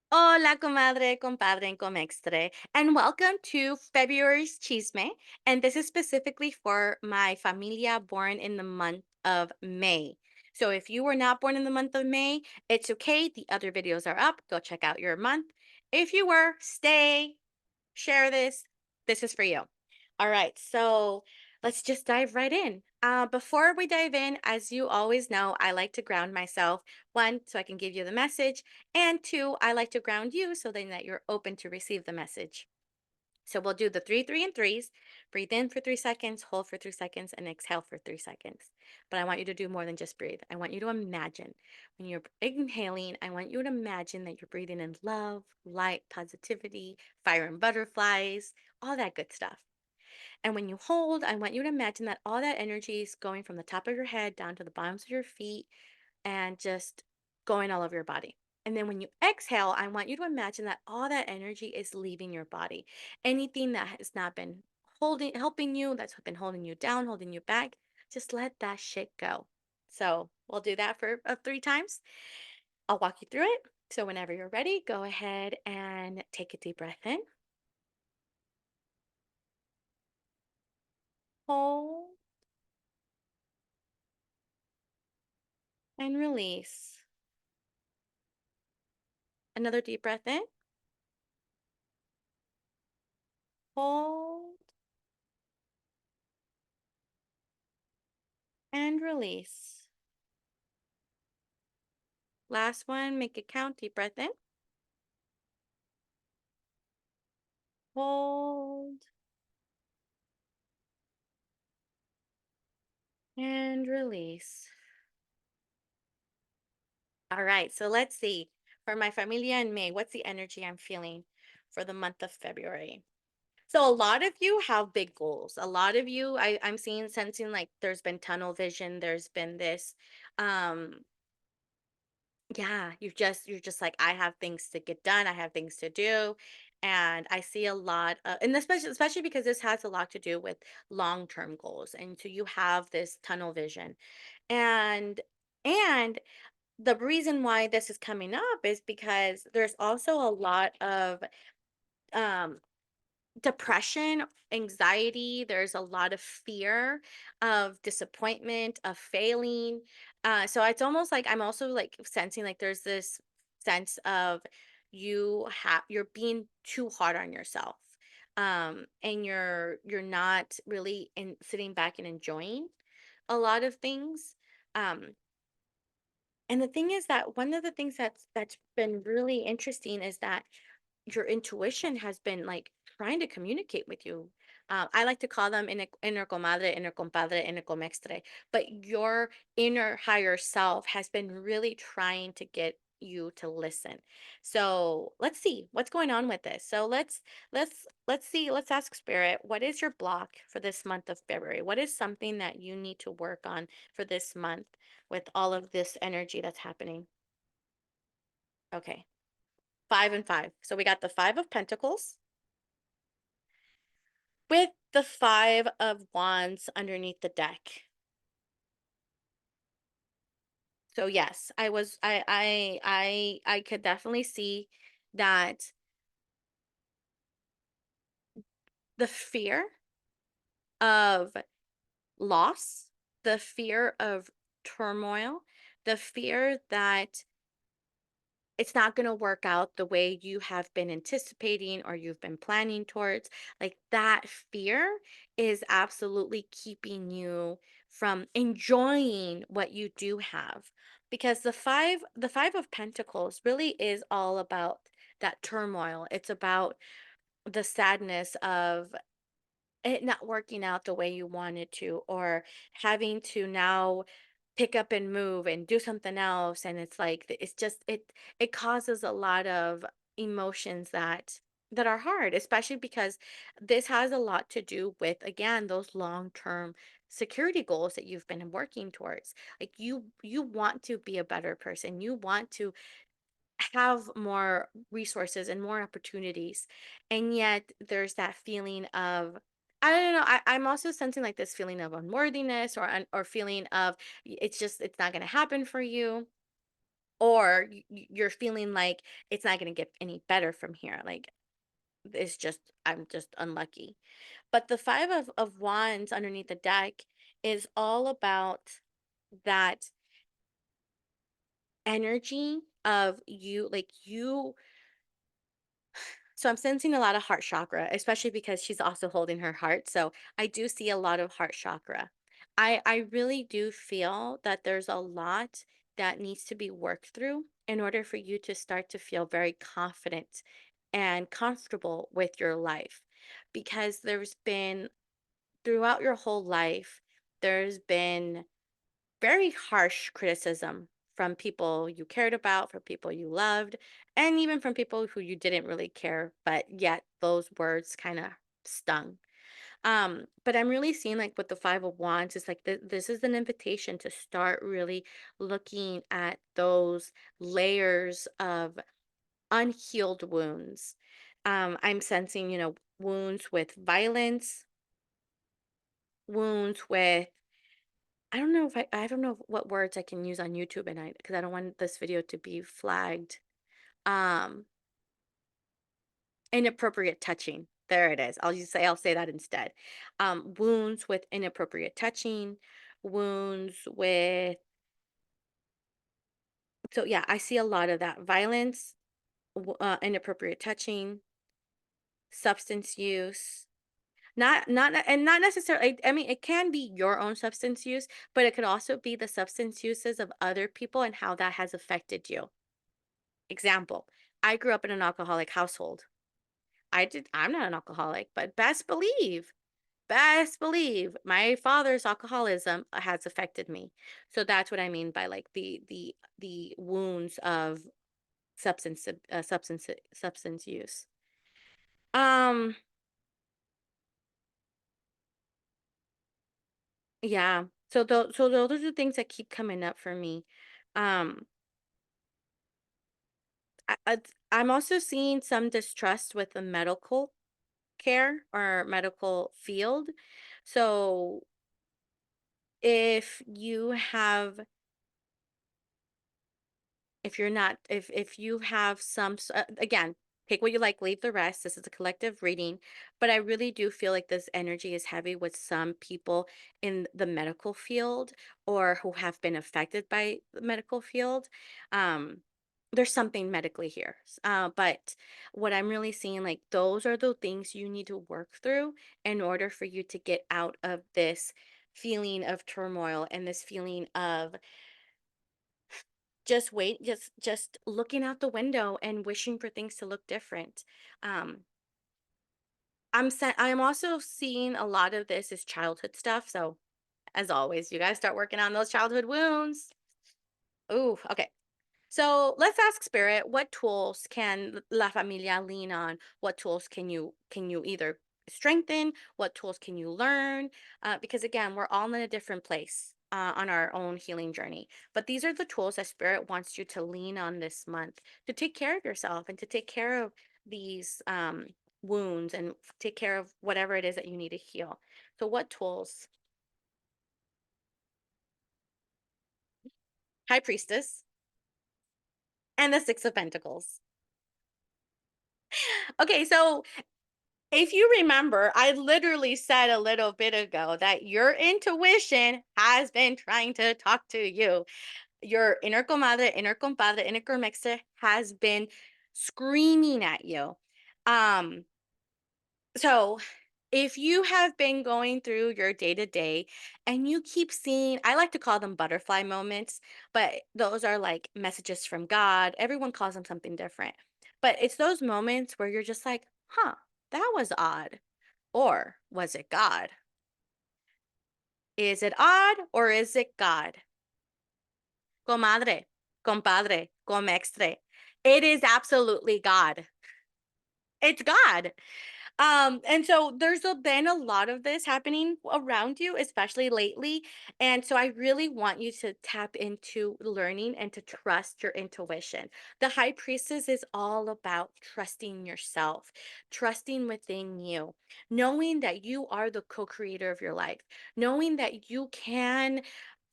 Hola, comadre, compadre, and comextre, and welcome to February's Chisme. And this is specifically for my familia born in the month of May. So if you were not born in the month of May, it's okay. The other videos are up. Go check out your month. If you were, stay, share this. This is for you. All right, so let's just dive right in. Before we dive in, as you always know, I like to ground myself. One, so I can give you the message, and two, I like to ground you so then that you're open to receive the message. So we'll do the three, three, and threes. Breathe in for 3 seconds, hold for 3 seconds, and exhale for 3 seconds. But I want you to do more than just breathe. I want you to imagine when you're inhaling, I want you to imagine that you're breathing in love, light, positivity, fire and butterflies, all that good stuff. And when you hold, I want you to imagine that all that energy is going from the top of your head down to the bottoms of your feet and just going all over your body. And then when you exhale, I want you to imagine that all that energy is leaving your body. Anything that has not been helping you, that's been holding you down, holding you back, just let that shit go. So we'll do that for 3 times. I'll walk you through it. So whenever you're ready, go ahead and take a deep breath in, hold, and release. Another deep breath in, hold, and release. Last one, make it count. Deep breath in, hold, and release. All right, so let's see. For my familia in May, what's the energy I'm feeling for the month of February? So a lot of you have big goals. A lot of you, I'm seeing, sensing like there's been tunnel vision. There's been this, um, yeah, you're just like, I have things to get done. I have things to do. And I see a lot and especially because this has a lot to do with long-term goals. And so you have this tunnel vision. And and the reason why this is coming up is because there's also a lot of um depression, anxiety, there's a lot of fear of disappointment, of failing. So it's almost like I'm also like sensing like there's this sense of you're being too hard on yourself. And you're not really in sitting back and enjoying a lot of things. Um and the thing is that one of the things that's been really interesting is that your intuition has been like trying to communicate with you. I like to call them inner comadre, inner compadre, inner comextre. But your inner higher self has been really trying to get you to listen. So let's see what's going on with this. So let's see. Let's ask spirit. What is your block for this month of February? What is something that you need to work on for this month with all of this energy that's happening? Okay. 5 and 5. So we got the 5 of Pentacles with the 5 of Wands underneath the deck. So yes, I could definitely see that the fear of loss, the fear of turmoil, the fear that it's not going to work out the way you have been anticipating or you've been planning towards. Like that fear is absolutely keeping you from enjoying what you do have. Because the 5 of Pentacles really is all about that turmoil. It's about the sadness of it not working out the way you wanted to, or having to now pick up and move and do something else. And it's like it's just it causes a lot of emotions that are hard, especially because this has a lot to do with, again, those long-term security goals that you've been working towards. Like you want to be a better person, you want to have more resources and more opportunities. And yet there's that feeling of, I don't know, I'm also sensing like this feeling of unworthiness or feeling of it's not going to happen for you. or you're feeling like it's not going to get any better from here. Like it's just, I'm just unlucky. But the five of wands underneath the deck is all about that energy of you, like you. So I'm sensing a lot of heart chakra, especially because she's also holding her heart. So I do see a lot of heart chakra. I really do feel that there's a lot that needs to be worked through in order for you to start to feel very confident and comfortable with your life. Because there's been, throughout your whole life, there's been very harsh criticism from people you cared about, from people you loved, and even from people who you didn't really care, but yet those words kind of stung. But I'm really seeing like with the Five of Wands, it's like this is an invitation to start really looking at those layers of unhealed wounds. I'm sensing, wounds with violence, wounds with, I don't know if I don't know what words I can use on YouTube, and I because I don't want this video to be flagged. Um, Inappropriate touching. There it is. I'll say that instead. Wounds with inappropriate touching, wounds with, so yeah, I see a lot of that violence, inappropriate touching, substance use. Not necessarily, I mean, it can be your own substance use, but it could also be the substance uses of other people and how that has affected you. Example, I grew up in an alcoholic household. I'm not an alcoholic, but best believe my father's alcoholism has affected me. So that's what I mean by like the wounds of substance use. Um yeah. So those are the things that keep coming up for me. Um I'm also seeing some distrust with the medical care or medical field. So if you have, if you're not, if you have some again, pick what you like, leave the rest. This is a collective reading, but I really do feel like this energy is heavy with some people in the medical field or who have been affected by the medical field. um there's something medically here. But what I'm really seeing, like, those are the things you need to work through in order for you to get out of this feeling of turmoil and this feeling of just looking out the window and wishing for things to look different. Um, I'm also seeing a lot of this is childhood stuff. So as always, you guys start working on those childhood wounds. Ooh, okay. So let's ask Spirit, what tools can La Familia lean on? What tools can you either strengthen? What tools can you learn? Because again, we're all in a different place on our own healing journey. But these are the tools that Spirit wants you to lean on this month to take care of yourself and to take care of these wounds and take care of whatever it is that you need to heal. So what tools? High Priestess and the Six of Pentacles. Okay, so if you remember, I literally said a little bit ago that your intuition has been trying to talk to you. Your inner comadre, inner compadre, inner mixer has been screaming at you. Um, so if you have been going through your day to day and you keep seeing, I like to call them butterfly moments, but those are like messages from God. Everyone calls them something different. But it's those moments where you're just like, huh, that was odd. Or was it God? Is it odd or is it God? Comadre, compadre, comextre. It is absolutely God. It's God. And so been a lot of this happening around you, especially lately. And so I really want you to tap into learning and to trust your intuition. The high priestess is all about trusting yourself, trusting within you, knowing that you are the co-creator of your life, knowing that you can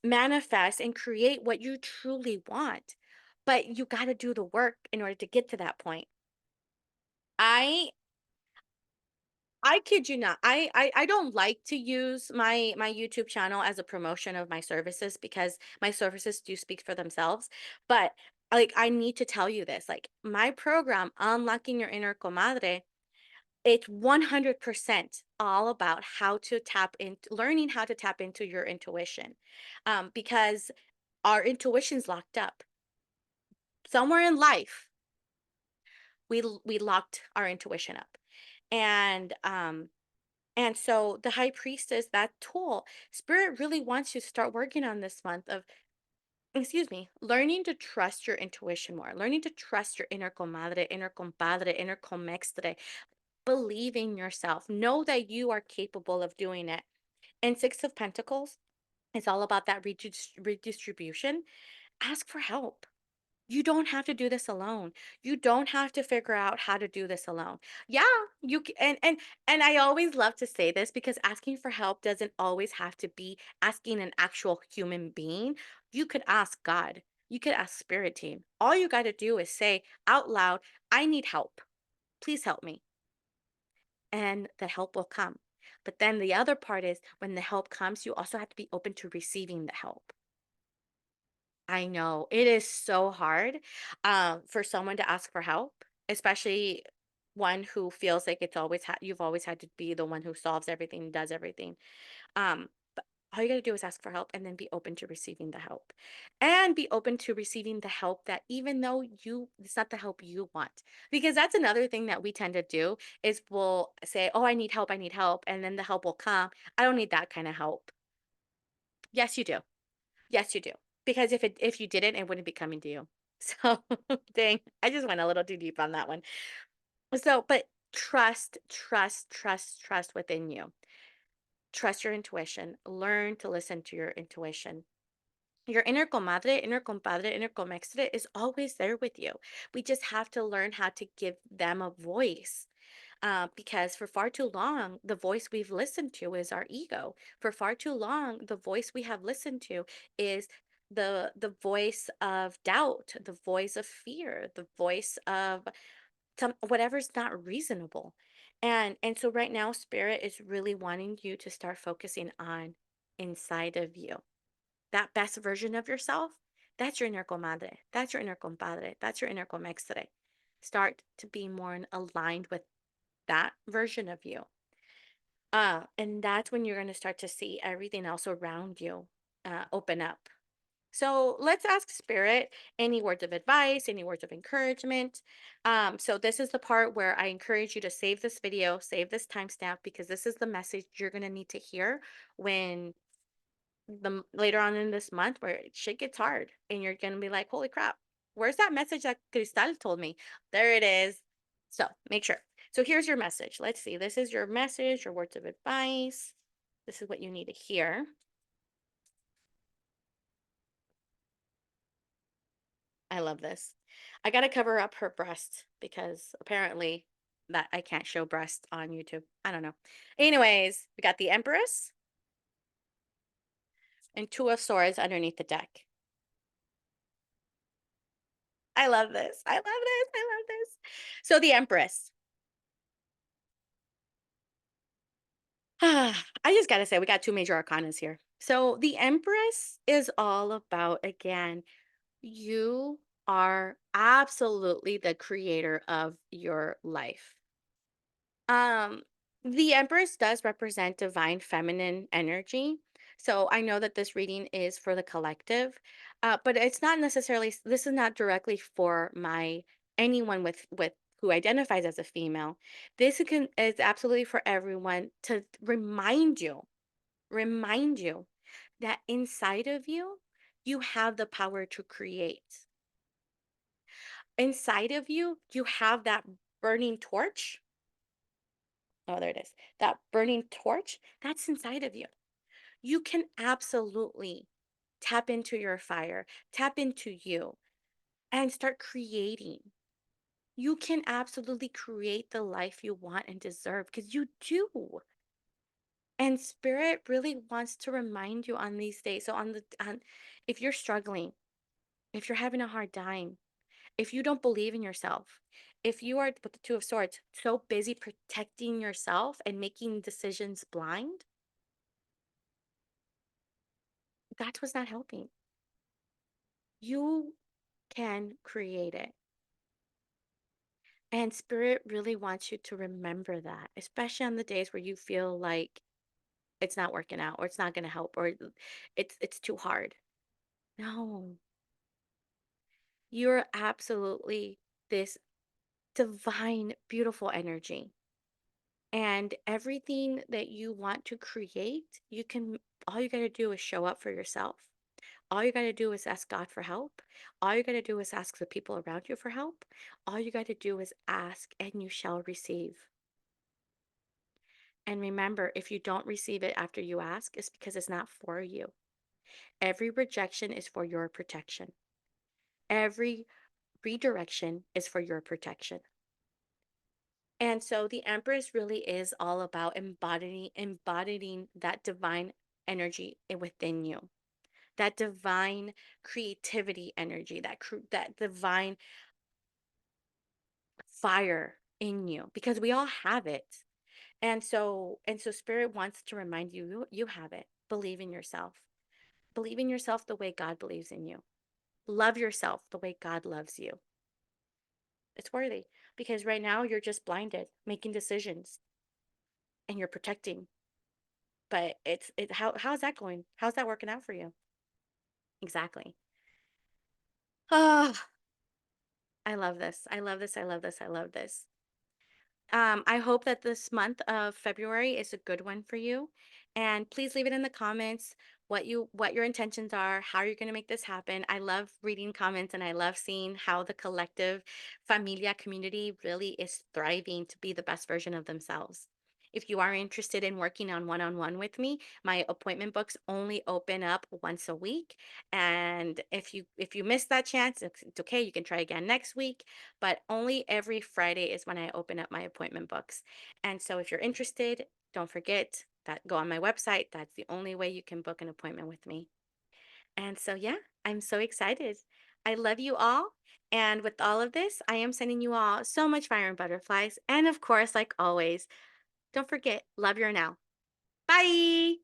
manifest and create what you truly want. but you got to do the work in order to get to that point. I I kid you not. I don't like to use my YouTube channel as a promotion of my services because my services do speak for themselves. But like I need to tell you this. Like my program, Unlocking Your Inner Comadre, it's 100% all about how to tap into learning how to tap into your intuition. Because our intuition's locked up. Somewhere in life, we locked our intuition up. And and so the high priestess, that tool, spirit really wants you to start working on this month of, excuse me, learning to trust your intuition more, learning to trust your inner comadre, inner compadre, inner comextre. Believe in yourself. Know that you are capable of doing it. And Six of Pentacles, it's all about that redistribution. Ask for help. You don't have to do this alone. You don't have to figure out how to do this alone. Yeah, and I always love to say this because asking for help doesn't always have to be asking an actual human being. You could ask God. You could ask spirit team. All you got to do is say out loud, "I need help. Please help me." And the help will come. But then the other part is when the help comes, you also have to be open to receiving the help. I know. It is so hard, for someone to ask for help, especially one who feels like you've always had to be the one who solves everything, does everything. But all you gotta do is ask for help and then be open to receiving the help. And be open to receiving the help that even though it's not the help you want. Because that's another thing that we tend to do is we'll say, "Oh, I need help," and then the help will come. I don't need that kind of help. Yes, you do. Yes, you do. Because if you didn't, it wouldn't be coming to you. So, dang, I just went a little too deep on that one. So, but trust within you. Trust your intuition. Learn to listen to your intuition. Your inner comadre, inner compadre, inner comextre is always there with you. We just have to learn how to give them a voice. Because for far too long, the voice we've listened to is our ego. For far too long, the voice we have listened to is the voice of doubt, the voice of fear, the voice of whatever's not reasonable. And so right now, spirit is really wanting you to start focusing on inside of you. That best version of yourself, that's your inner comadre, that's your inner compadre, that's your inner comextre. Start to be more aligned with that version of you. And that's when you're going to start to see everything else around you open up. So let's ask spirit any words of advice, any words of encouragement. So this is the part where I encourage you to save this video, save this timestamp, because this is the message you're going to need to hear when later on in this month where shit gets hard and you're going to be like, holy crap, where's that message that Cristal told me? There it is. So make sure. So here's your message. Let's see. This is your message, your words of advice. This is what you need to hear. I love this. I got to cover up her breast because apparently that I can't show breast on YouTube. I don't know. Anyways, we got the Empress and Two of Swords underneath the deck. I love this. I love this. I love this. So the Empress. I just got to say, we got two major arcanas here. So the Empress is all about, again, you are absolutely the creator of your life. Um, the Empress does represent divine feminine energy. So I know that this reading is for the collective, but it's not necessarily, this is not directly for anyone with who identifies as a female. Is absolutely for everyone to remind you that inside of you, you have the power to create. Inside of you, you have that burning torch. Oh, there it is. That burning torch, that's inside of you. You can absolutely tap into your fire, tap into you, and start creating. You can absolutely create the life you want and deserve because you do. And spirit really wants to remind you on these days. So if you're struggling, if you're having a hard time, if you don't believe in yourself, if you are with the Two of Swords so busy protecting yourself and making decisions blind, that's what's not helping. You can create it. And spirit really wants you to remember that, especially on the days where you feel like it's not working out or it's not going to help or it's too hard. No, you're absolutely this divine, beautiful energy. And everything that you want to create, all you got to do is show up for yourself. All you got to do is ask God for help. All you got to do is ask the people around you for help. All you got to do is ask and you shall receive. And remember, if you don't receive it after you ask, it's because it's not for you. Every rejection is for your protection. Every redirection is for your protection. And so the Empress really is all about embodying that divine energy within you. That divine creativity energy, that divine fire in you because we all have it. And so spirit wants to remind you you have it. Believe in yourself. Believe in yourself the way God believes in you. Love yourself the way God loves you. It's worthy because right now you're just blinded, making decisions and you're protecting. But how's that going? How's that working out for you? Exactly. Oh, I love this. I love this. I love this. I love this. I hope that this month of February is a good one for you. And please leave it in the comments what your intentions are, how you're going to make this happen. I love reading comments and I love seeing how the collective familia community really is thriving to be the best version of themselves. If you are interested in working on one-on-one with me, my appointment books only open up once a week. And if you miss that chance, it's okay. You can try again next week, but only every Friday is when I open up my appointment books. And so if you're interested, don't forget that go on my website. That's the only way you can book an appointment with me. And so, yeah, I'm so excited. I love you all. And with all of this, I am sending you all so much fire and butterflies. And of course, like always, don't forget, love your now. Bye.